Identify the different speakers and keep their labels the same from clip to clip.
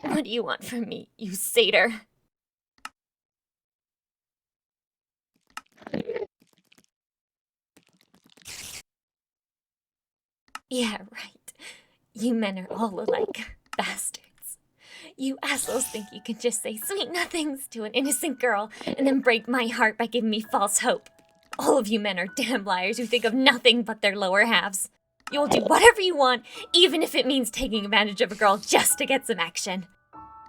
Speaker 1: What do you want from me, you satyr? Yeah, right. You men are all alike. Bastards. You assholes think you can just say sweet nothings to an innocent girl and then break my heart by giving me false hope. All of you men are damn liars who think of nothing but their lower halves. You'll do whatever you want, even if it means taking advantage of a girl just to get some action.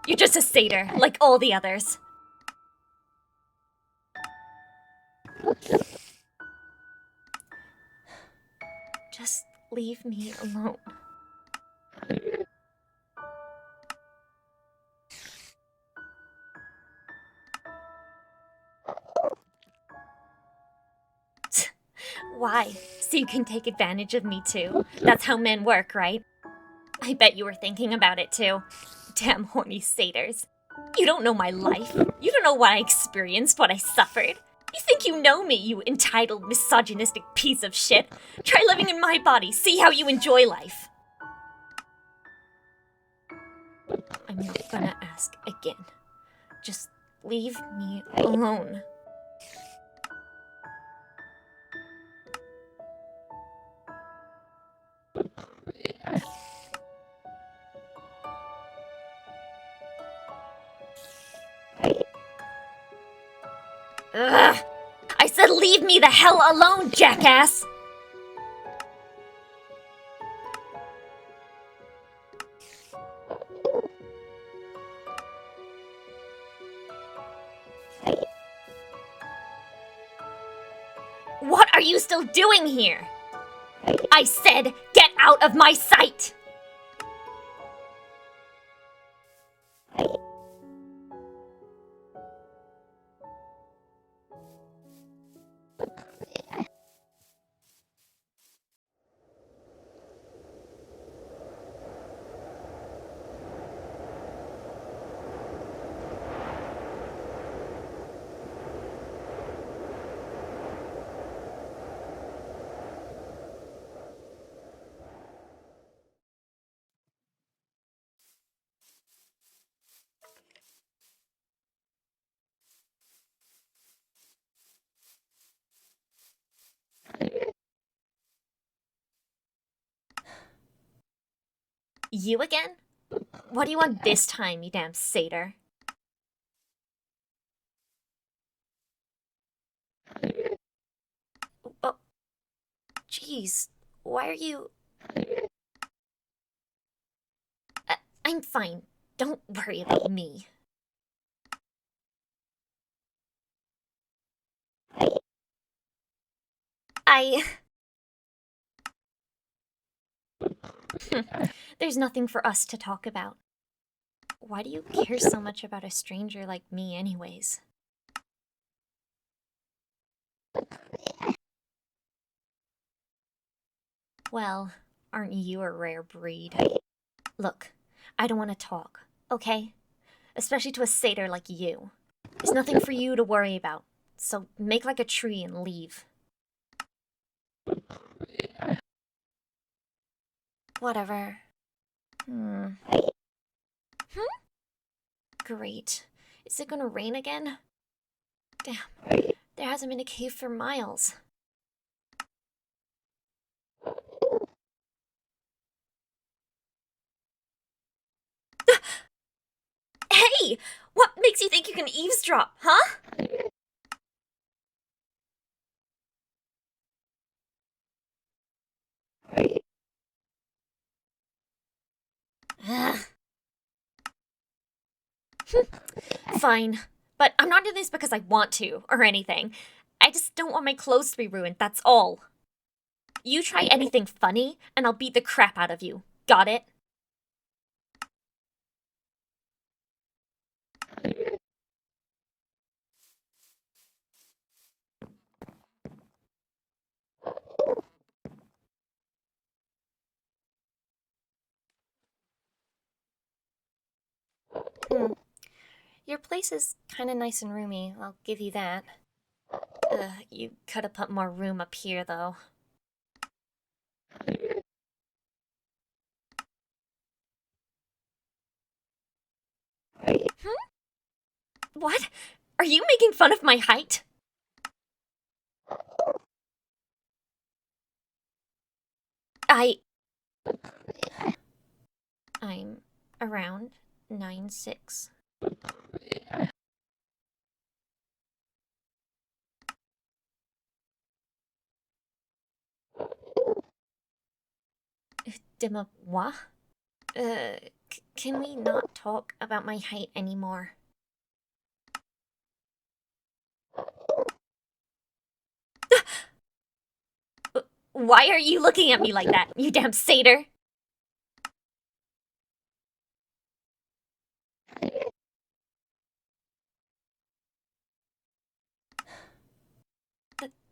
Speaker 1: You're just a satyr, like all the others. Just leave me alone. Why? So you can take advantage of me too? That's how men work, right? I bet you were thinking about it too. Damn horny satyrs. You don't know my life. You don't know what I experienced, what I suffered. You think you know me, you entitled, misogynistic piece of shit. Try living in my body, see how you enjoy life. I'm not gonna ask again. Just leave me alone. Ugh! I said leave me the hell alone, jackass! What are you still doing here? I said get out of my sight! You again? What do you want this time, you damn satyr? Oh, jeez. Why are you... I'm fine. Don't worry about me. There's nothing for us to talk about. Why do you care so much about a stranger like me anyways? Well, aren't you a rare breed? Look, I don't want to talk, okay? Especially to a satyr like you. There's nothing for you to worry about, so make like a tree and leave. Whatever. Great. Is it gonna rain again? Damn, there hasn't been a cave for miles. Hey! What makes you think you can eavesdrop, huh? Fine. But I'm not doing this because I want to, or anything. just don't want my clothes to be ruined, that's all. You try anything funny, and I'll beat the crap out of you. Got it? Your place is kinda nice and roomy, I'll give you that. You could've put more room up here, though. What? Are you making fun of my height? I'm around 9'6". Moi? Can we not talk about my height anymore? Why are you looking at me like that, you damn satyr?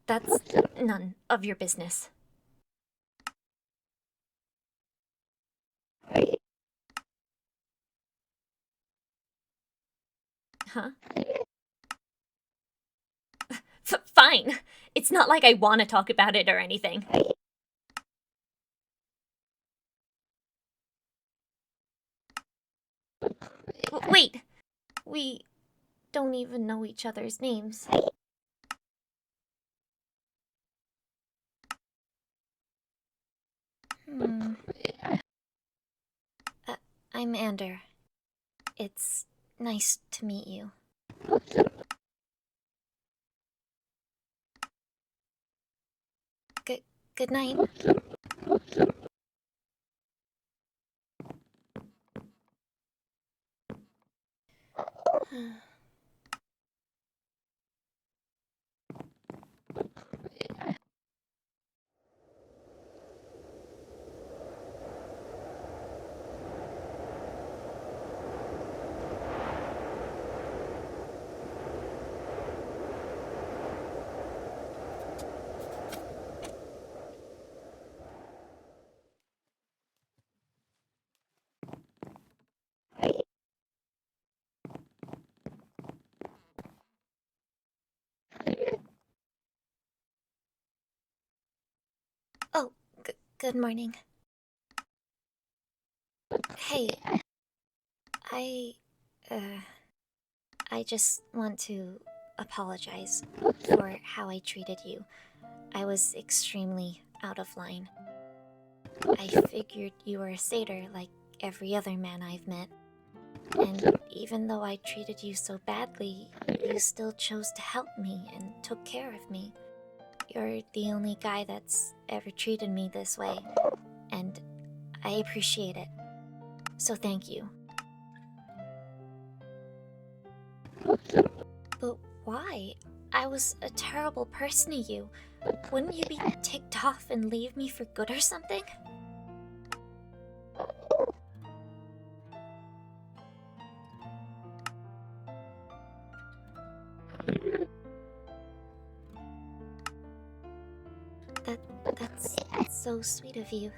Speaker 1: That's none of your business. Huh? Fine. It's not like I want to talk about it or anything. Wait. We don't even know each other's names. I'm Andr. It's nice to meet you. Good night. Oh, good morning. Hey, I just want to apologize for how I treated you. I was extremely out of line. I figured you were a satyr like every other man I've met. And even though I treated you so badly, you still chose to help me and took care of me. You're the only guy that's ever treated me this way, and I appreciate it. So thank you. But why? I was a terrible person to you. Wouldn't you be ticked off and leave me for good or something? That's so sweet of you.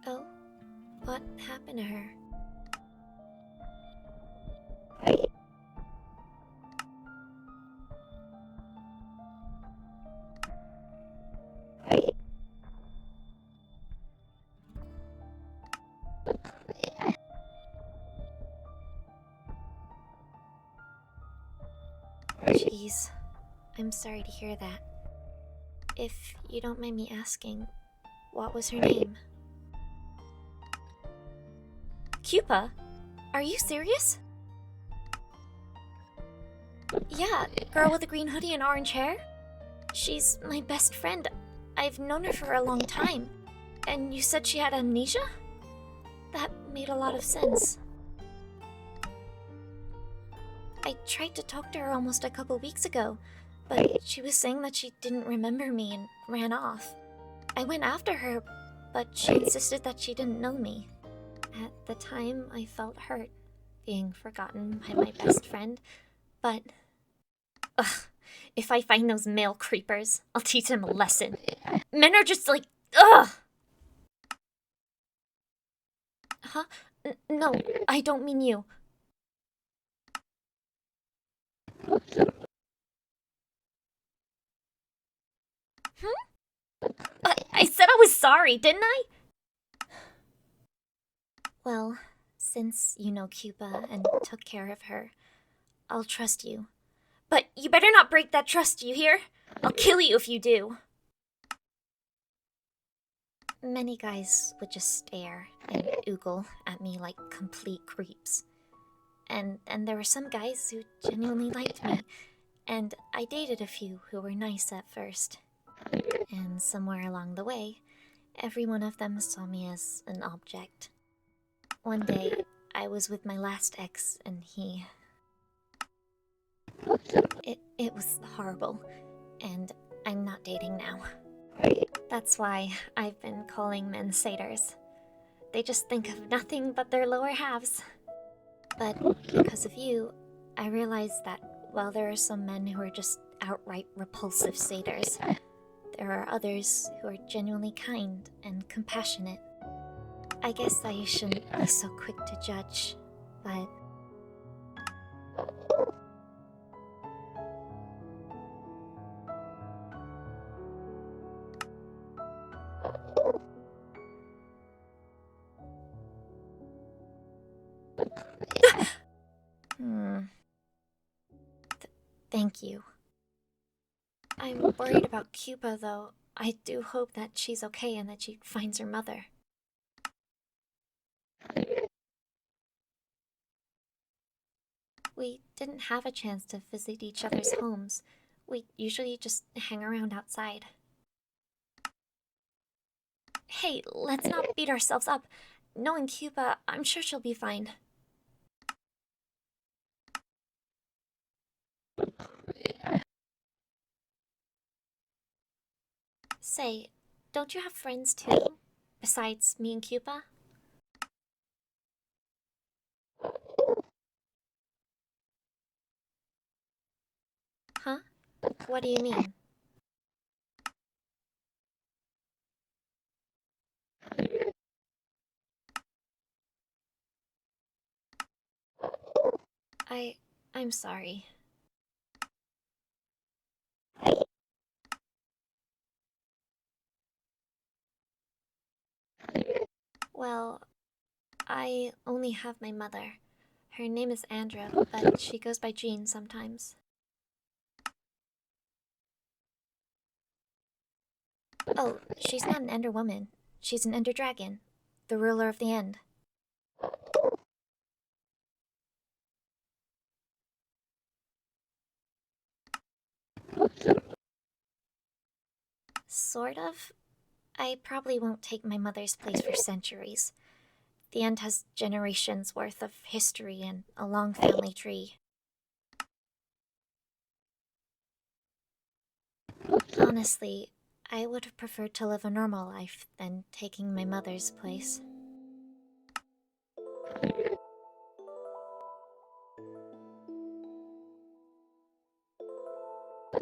Speaker 1: Oh, what happened to her? Jeez, I'm sorry to hear that. If you don't mind me asking, what was her name? Cupa? Are you serious? Yeah, girl with the green hoodie and orange hair? She's my best friend. I've known her for a long time. And you said she had amnesia? That made a lot of sense. I tried to talk to her almost a couple weeks ago, but she was saying that she didn't remember me and ran off. I went after her, but she insisted that she didn't know me. At the time, I felt hurt, being forgotten by my best friend, but... Ugh, if I find those male creepers, I'll teach them a lesson. Men are just like, ugh! Huh? No, I don't mean you. I said I was sorry, didn't I? Well, since you know Cuba and took care of her, I'll trust you. But you better not break that trust, you hear? I'll kill you if you do. Many guys would just stare and oogle at me like complete creeps. And there were some guys who genuinely liked me, and I dated a few who were nice at first. And somewhere along the way, every one of them saw me as an object. One day, I was with my last ex, and he... It was horrible, and I'm not dating now. That's why I've been calling men satyrs. They just think of nothing but their lower halves. But because of you, I realized that while there are some men who are just outright repulsive satyrs, there are others who are genuinely kind and compassionate. I guess I shouldn't be so quick to judge, but... Thank you. I'm worried about Cuba, though. I do hope that she's okay and that she finds her mother. We didn't have a chance to visit each other's homes. We usually just hang around outside. Hey, let's not beat ourselves up. Knowing Cuba, I'm sure she'll be fine. Say, don't you have friends too? Besides me and Cuba? Huh? What do you mean? I'm sorry. Well, I only have my mother. Her name is Andra, but she goes by Jean sometimes. Oh, she's not an Enderwoman. She's an Ender Dragon, the ruler of the End. Sort of. I probably won't take my mother's place for centuries. The End has generations worth of history and a long family tree. Honestly, I would have preferred to live a normal life than taking my mother's place.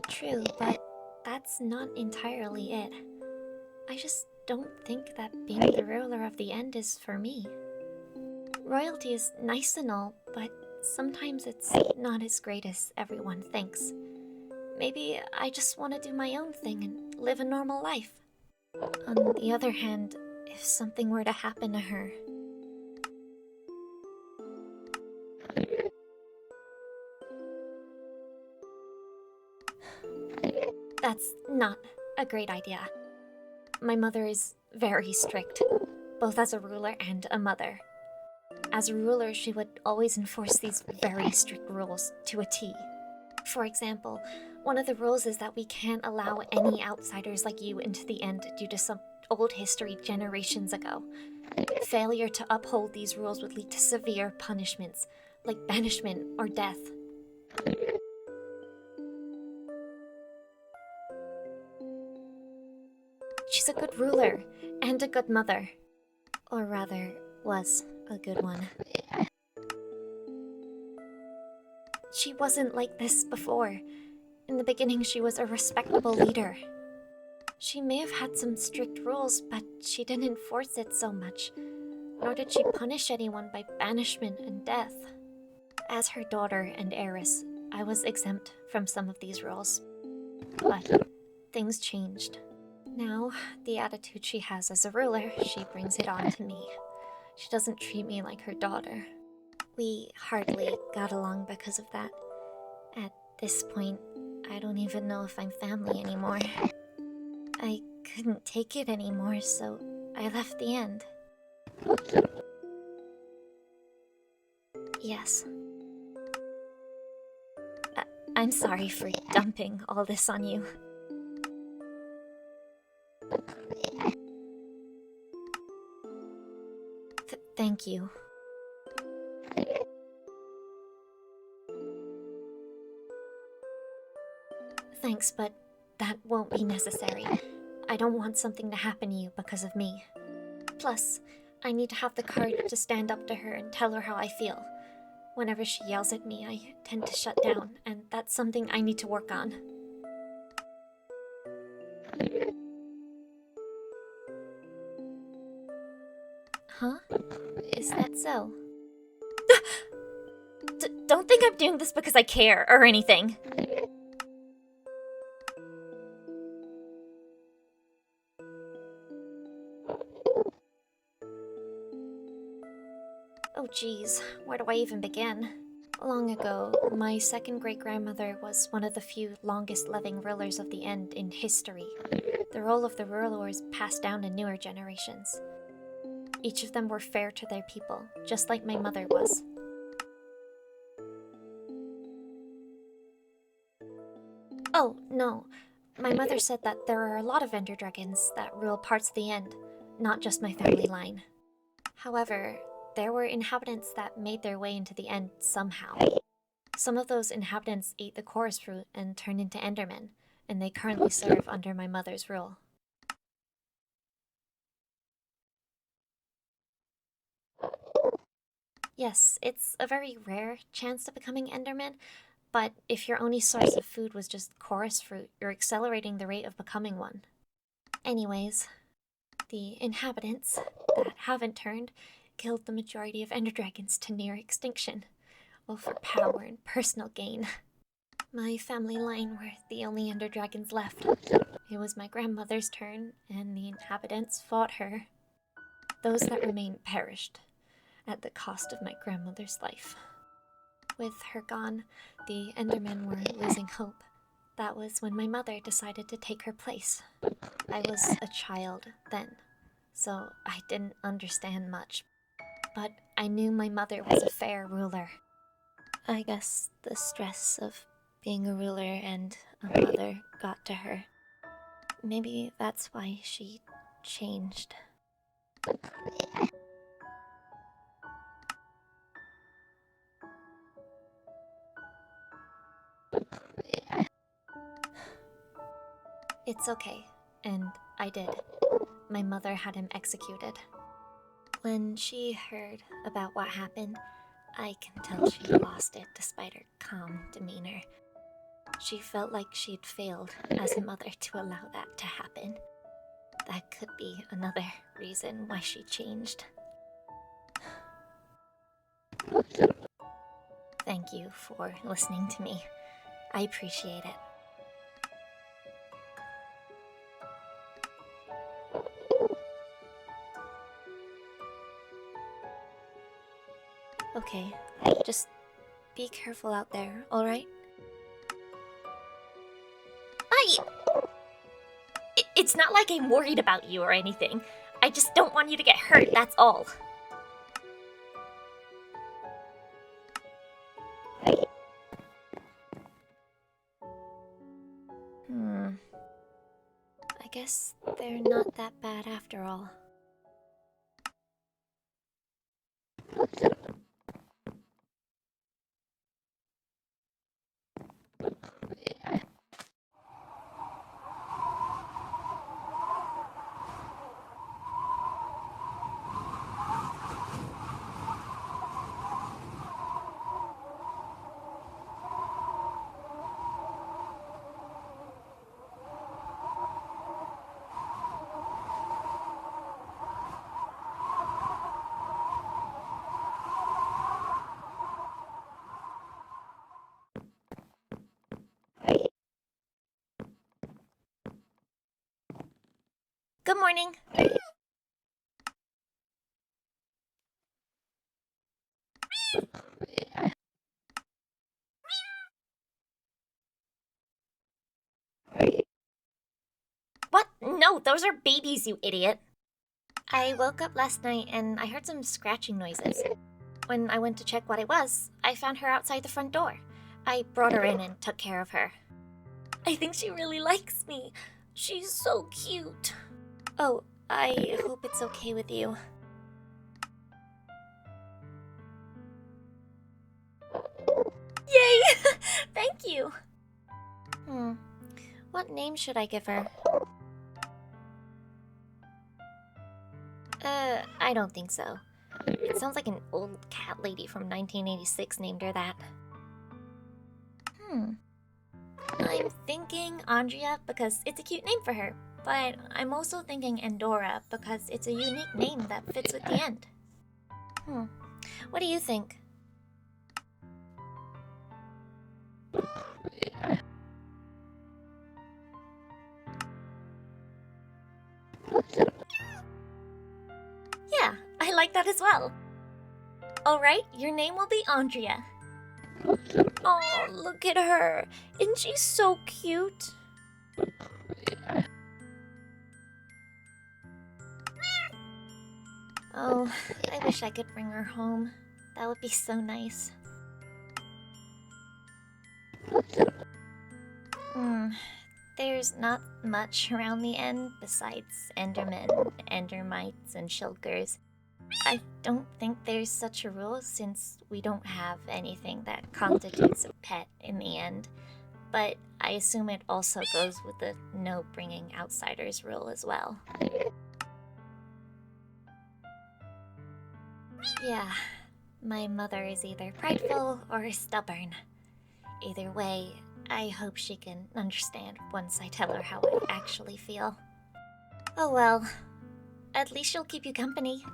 Speaker 1: True, but that's not entirely it. I just don't think that being the ruler of the End is for me. Royalty is nice and all, but sometimes it's not as great as everyone thinks. Maybe I just want to do my own thing and live a normal life. On the other hand, if something were to happen to her... That's not a great idea. My mother is very strict, both as a ruler and a mother. As a ruler, she would always enforce these very strict rules to a T. For example, one of the rules is that we can't allow any outsiders like you into the End due to some old history generations ago. Failure to uphold these rules would lead to severe punishments, like banishment or death. She's a good ruler, and a good mother. Or rather, was a good one. She wasn't like this before. In the beginning, she was a respectable leader. She may have had some strict rules, but she didn't enforce it so much, nor did she punish anyone by banishment and death. As her daughter and heiress, I was exempt from some of these rules. But things changed. Now, the attitude she has as a ruler, she brings it on to me. She doesn't treat me like her daughter. We hardly got along because of that. At this point, I don't even know if I'm family anymore. I couldn't take it anymore, so I left the end. Yes. I'm sorry for dumping all this on you. Thank you. Thanks, but that won't be necessary. I don't want something to happen to you because of me. Plus, I need to have the courage to stand up to her and tell her how I feel. Whenever she yells at me, I tend to shut down, and that's something I need to work on. Huh? Is that so? Don't think I'm doing this because I care or anything. Oh geez, where do I even begin? Long ago, my second great-grandmother was one of the few longest-living rulers of the End in history. The role of the ruler was passed down to newer generations. Each of them were fair to their people, just like my mother was. Oh, no. My mother said that there are a lot of Ender dragons that rule parts of the End, not just my family line. However, there were inhabitants that made their way into the End somehow. Some of those inhabitants ate the chorus fruit and turned into Endermen, and they currently serve under my mother's rule. Yes, it's a very rare chance of becoming Enderman, but if your only source of food was just chorus fruit, you're accelerating the rate of becoming one. Anyways, the inhabitants that haven't turned killed the majority of Ender dragons to near extinction, all for power and personal gain. My family line were the only Ender dragons left. It was my grandmother's turn, and the inhabitants fought her. Those that remained perished, at the cost of my grandmother's life. With her gone, the Endermen were losing hope. That was when my mother decided to take her place. I was a child then, so I didn't understand much. But I knew my mother was a fair ruler. I guess the stress of being a ruler and a mother got to her. Maybe that's why she changed. It's okay, and I did. My mother had him executed. When she heard about what happened, I can tell she lost it despite her calm demeanor. She felt like she'd failed as a mother to allow that to happen. That could be another reason why she changed. Thank you for listening to me. I appreciate it. Okay, just be careful out there, alright? It's not like I'm worried about you or anything. I just don't want you to get hurt, that's all. I guess they're not that bad after all. Good morning. What? No, those are babies, you idiot. I woke up last night and I heard some scratching noises. When I went to check what it was, I found her outside the front door. I brought her in and took care of her. I think she really likes me. She's so cute. Oh, I hope it's okay with you. Yay! Thank you. What name should I give her? I don't think so. It sounds like an old cat lady from 1986 named her that. I'm thinking Andrea because it's a cute name for her, but I'm also thinking Andra because it's a unique name that fits with the end. What do you think? Yeah, I like that as well. Alright, your name will be Andrea. Oh, look at her. Isn't she so cute? Oh, I wish I could bring her home. That would be so nice. There's not much around the end besides Endermen, Endermites, and Shulkers. I don't think there's such a rule since we don't have anything that constitutes a pet in the end. But I assume it also goes with the no bringing outsiders rule as well. Yeah, my mother is either prideful or stubborn. Either way, I hope she can understand once I tell her how I actually feel. Oh well, at least she'll keep you company.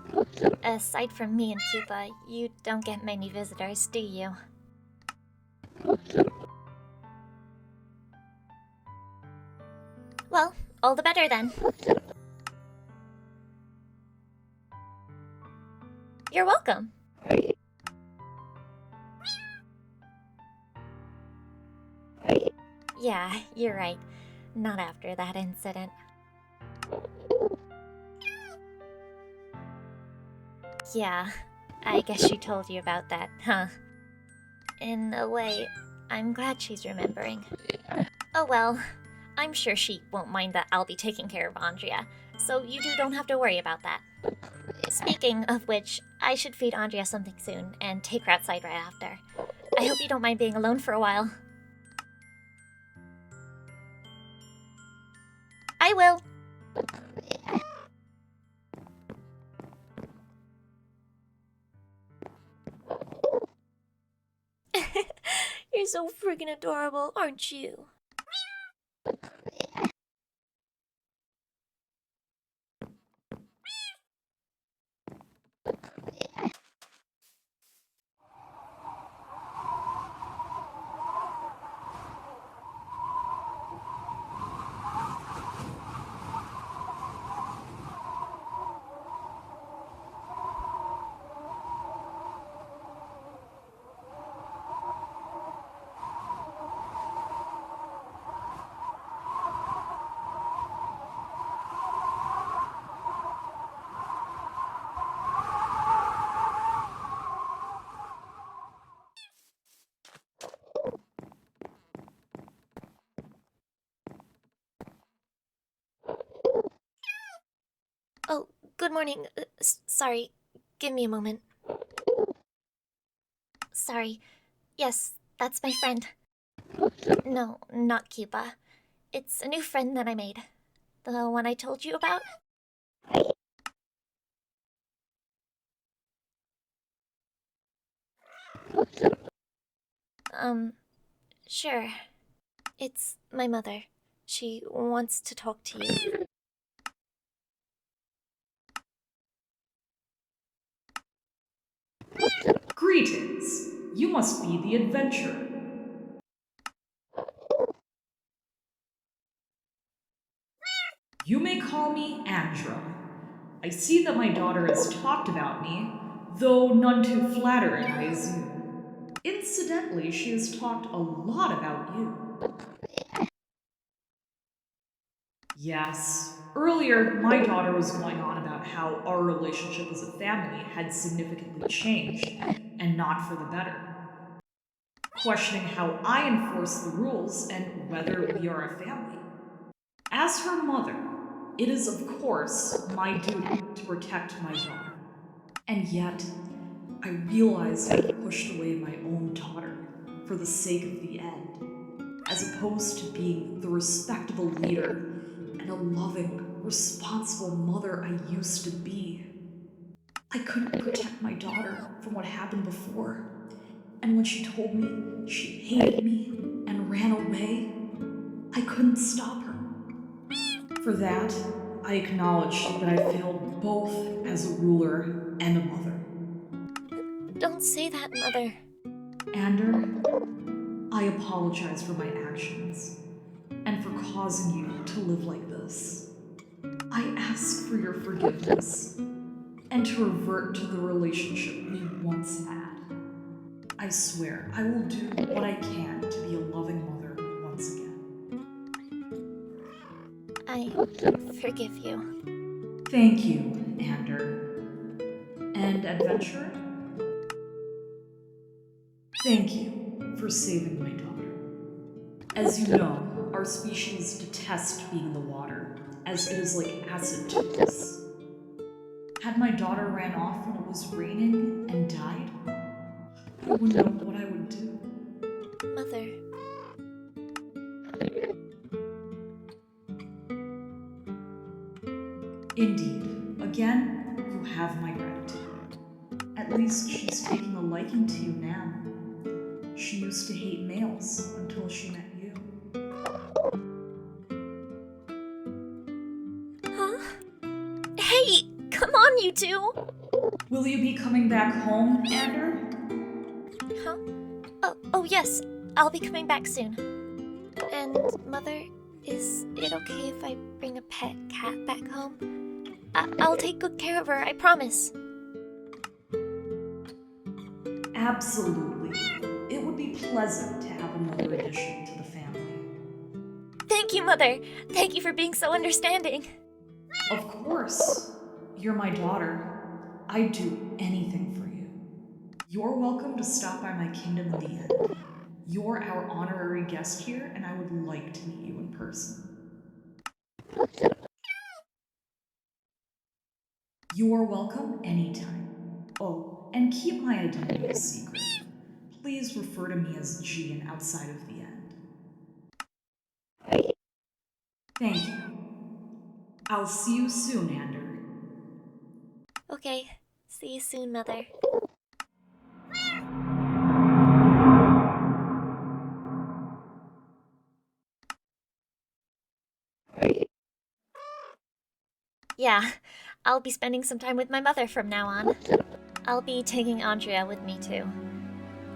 Speaker 1: Aside from me and Pupa, you don't get many visitors, do you? Well, all the better then. You're welcome. Yeah, you're right. Not after that incident. Yeah, I guess she told you about that, huh? In a way, I'm glad she's remembering. Oh well, I'm sure she won't mind that I'll be taking care of Andrea, so you two don't have to worry about that. Speaking of which, I should feed Andrea something soon and take her outside right after. I hope you don't mind being alone for a while. I will. You're so freaking adorable, aren't you? Oh, good morning. Sorry, give me a moment. sorry. Yes, that's my friend. No, not Cuba. It's a new friend that I made. The one I told you about? Sure. It's my mother. She wants to talk to you.
Speaker 2: Greetings. You must be the adventurer. You may call me Andra. I see that my daughter has talked about me, though none too flattering, I assume. Incidentally, she has talked a lot about you. Yes. Earlier, my daughter was going on about how our relationship as a family had significantly changed, and not for the better. Questioning how I enforce the rules and whether we are a family. As her mother, it is, of course, my duty to protect my daughter. And yet, I realize I've pushed away my own daughter for the sake of the end, as opposed to being the respectable leader and a loving, responsible mother I used to be. I couldn't protect my daughter from what happened before, and when she told me she hated me and ran away, I couldn't stop her. For that, I acknowledge that I failed both as a ruler and a mother.
Speaker 1: Don't say that, Mother.
Speaker 2: Andr, I apologize for my actions and for causing you to live like this. I ask for your forgiveness and to revert to the relationship we once had. I swear I will do what I can to be a loving mother once again.
Speaker 1: I forgive you.
Speaker 2: Thank you, Andr. And adventurer, thank you for saving my daughter. As you know, our species detest being in the water, as it is like acid to us. Had my daughter ran off when it was raining and died, I wouldn't know what I would do.
Speaker 1: Mother.
Speaker 2: Indeed, again, you have my gratitude. At least she's taking a liking to you now. She used to hate males until she met you.
Speaker 1: Huh? Hey! Come on, you two!
Speaker 2: Will you be coming back home, Andr?
Speaker 1: Huh? Oh, yes. I'll be coming back soon. And, Mother, is it okay if I bring a pet cat back home? I'll take good care of her, I promise.
Speaker 2: Absolutely. It would be pleasant to have another addition to the family.
Speaker 1: Thank you, Mother. Thank you for being so understanding.
Speaker 2: Of course. You're my daughter. I'd do anything for you. You're welcome to stop by my kingdom in the end. You're our honorary guest here, and I would like to meet you in person. You're welcome anytime. Oh, and keep my identity a secret. Please refer to me as Gian outside of the end. Thank you. I'll see you soon, Andr.
Speaker 1: Okay. See you soon, Mother. Yeah, I'll be spending some time with my mother from now on. I'll be taking Andrea with me too.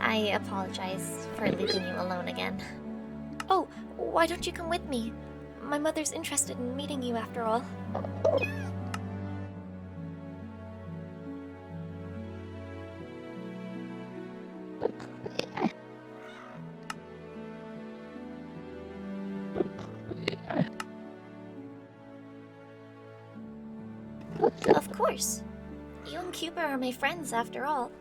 Speaker 1: I apologize for leaving you alone again. Oh, why don't you come with me? My mother's interested in meeting you after all. Of course. You and Cuba are my friends after all.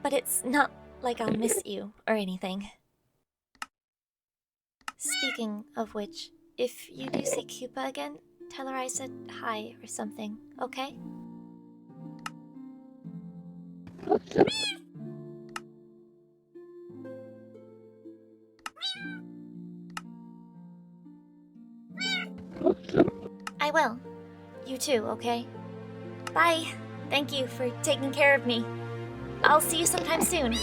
Speaker 1: But it's not like I'll miss you or anything. Speaking of which, if you do see Cuba again, tell her I said hi or something, okay? will. You too, okay? Bye. Thank you for taking care of me. I'll see you sometime soon.